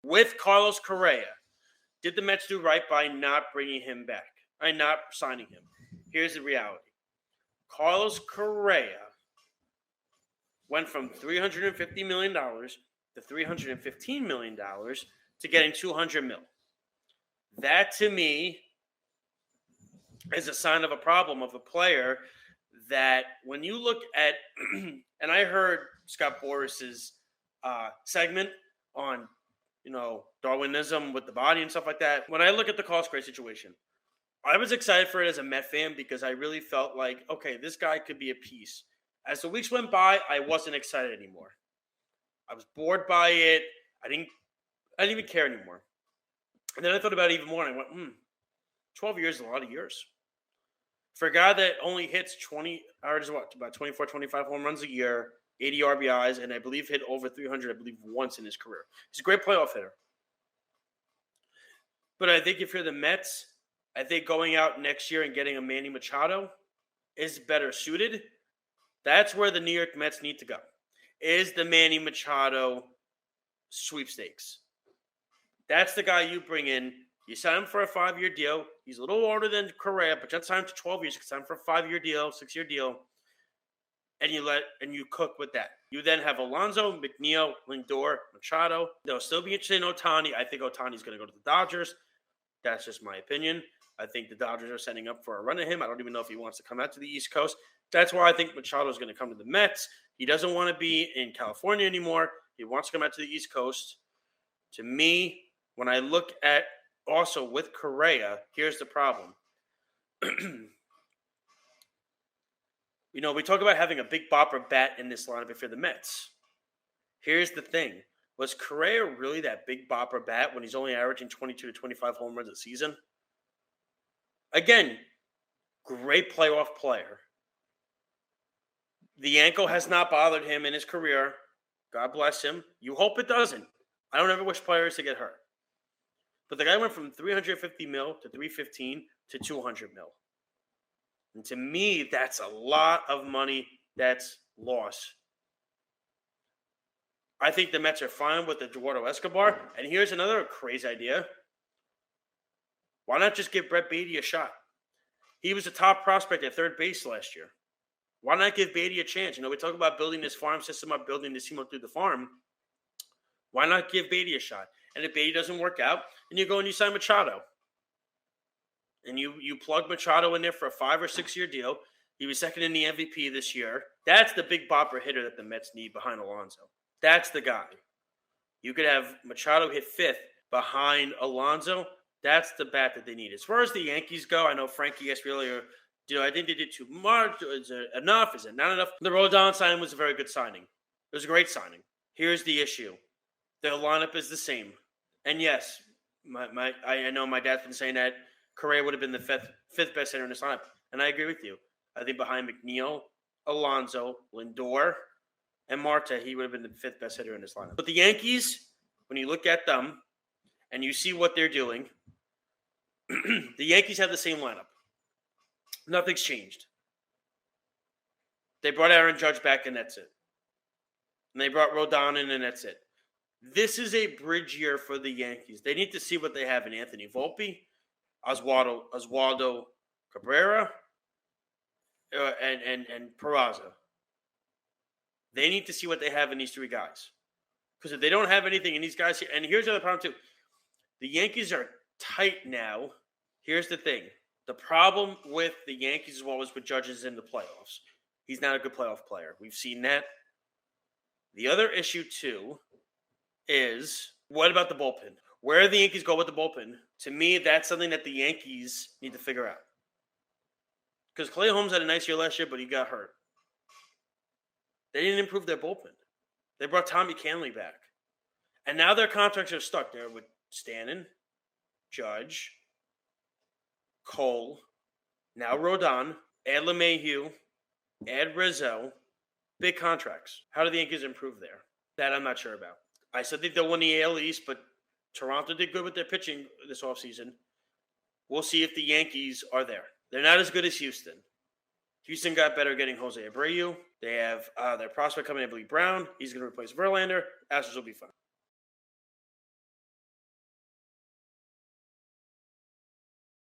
with Carlos Correa. Did the Mets do right by not bringing him back? Not signing him? Here's the reality. Carlos Correa went from $350 million to $315 million to getting $200 million. That, to me, is a sign of a problem of a player that when you look at, and I heard Scott Boras's segment on, Darwinism with the body and stuff like that. When I look at the Carlos Correa situation, I was excited for it as a Met fan because I really felt like, okay, this guy could be a piece. As the weeks went by, I wasn't excited anymore. I was bored by it. I didn't even care anymore. And then I thought about it even more, and I went, 12 years is a lot of years. For a guy that only hits about 24, 25 home runs a year, 80 RBIs, and I believe hit over 300, once in his career. He's a great playoff hitter. But I think if you're the Mets, I think going out next year and getting a Manny Machado is better suited. That's where the New York Mets need to go, is the Manny Machado sweepstakes. That's the guy you bring in. You sign him for a 5-year deal. He's a little older than Correa, but you sign him to 12 years. You can sign him for a 5-year deal, 6-year deal, and you cook with that. You then have Alonso, McNeil, Lindor, Machado. They'll still be interested in Ohtani. I think Ohtani's going to go to the Dodgers. That's just my opinion. I think the Dodgers are setting up for a run at him. I don't even know if he wants to come out to the East Coast. That's why I think Machado is going to come to the Mets. He doesn't want to be in California anymore. He wants to come out to the East Coast. To me, when I look at also with Correa, here's the problem. We talk about having a big bopper bat in this lineup if you're the Mets. Here's the thing. Was Correa really that big bopper bat when he's only averaging 22 to 25 home runs a season? Again, great playoff player. The ankle has not bothered him in his career. God bless him. You hope it doesn't. I don't ever wish players to get hurt. But the guy went from $350 million to $315 to $200 million. And to me, that's a lot of money that's lost. I think the Mets are fine with Eduardo Escobar. And here's another crazy idea. Why not just give Brett Beatty a shot? He was a top prospect at third base last year. Why not give Beatty a chance? We talk about building this farm system up, building this team up through the farm. Why not give Beatty a shot? And if Beatty doesn't work out, then you go and you sign Machado. And you plug Machado in there for a 5 or 6 year deal. He was second in the MVP this year. That's the big bopper hitter that the Mets need behind Alonso. That's the guy. You could have Machado hit 5th behind Alonso. That's the bat that they need. As far as the Yankees go, I know Frankie asked me earlier, I think they did too much? Is it enough? Is it not enough? The Rodon signing was a very good signing. It was a great signing. Here's the issue. The lineup is the same. And yes, I know my dad's been saying that Correa would have been the fifth best hitter in this lineup. And I agree with you. I think behind McNeil, Alonso, Lindor, and Marte, he would have been the 5th best hitter in this lineup. But the Yankees, when you look at them and you see what they're doing, the Yankees have the same lineup. Nothing's changed. They brought Aaron Judge back, and that's it. And they brought Rodon in, and that's it. This is a bridge year for the Yankees. They need to see what they have in Anthony Volpe, Oswaldo Cabrera, and Peraza. They need to see what they have in these 3 guys. Because if they don't have anything in these guys here, and here's the other problem too. The Yankees are tight now. Here's the thing. The problem with the Yankees as well as with Judge is in the playoffs. He's not a good playoff player. We've seen that. The other issue too is, what about the bullpen? Where do the Yankees go with the bullpen? To me, that's something that the Yankees need to figure out. Because Clay Holmes had a nice year last year, but he got hurt. They didn't improve their bullpen. They brought Tommy Canley back. And now their contracts are stuck there with Stanton, Judge, Cole, now Rodon, add LeMahieu, add Rizzo. Big contracts. How do the Yankees improve there? That I'm not sure about. I still think they'll win the AL East, but Toronto did good with their pitching this offseason. We'll see if the Yankees are there. They're not as good as Houston. Houston got better getting Jose Abreu. They have their prospect coming in, Billy Brown. He's going to replace Verlander. Astros will be fine.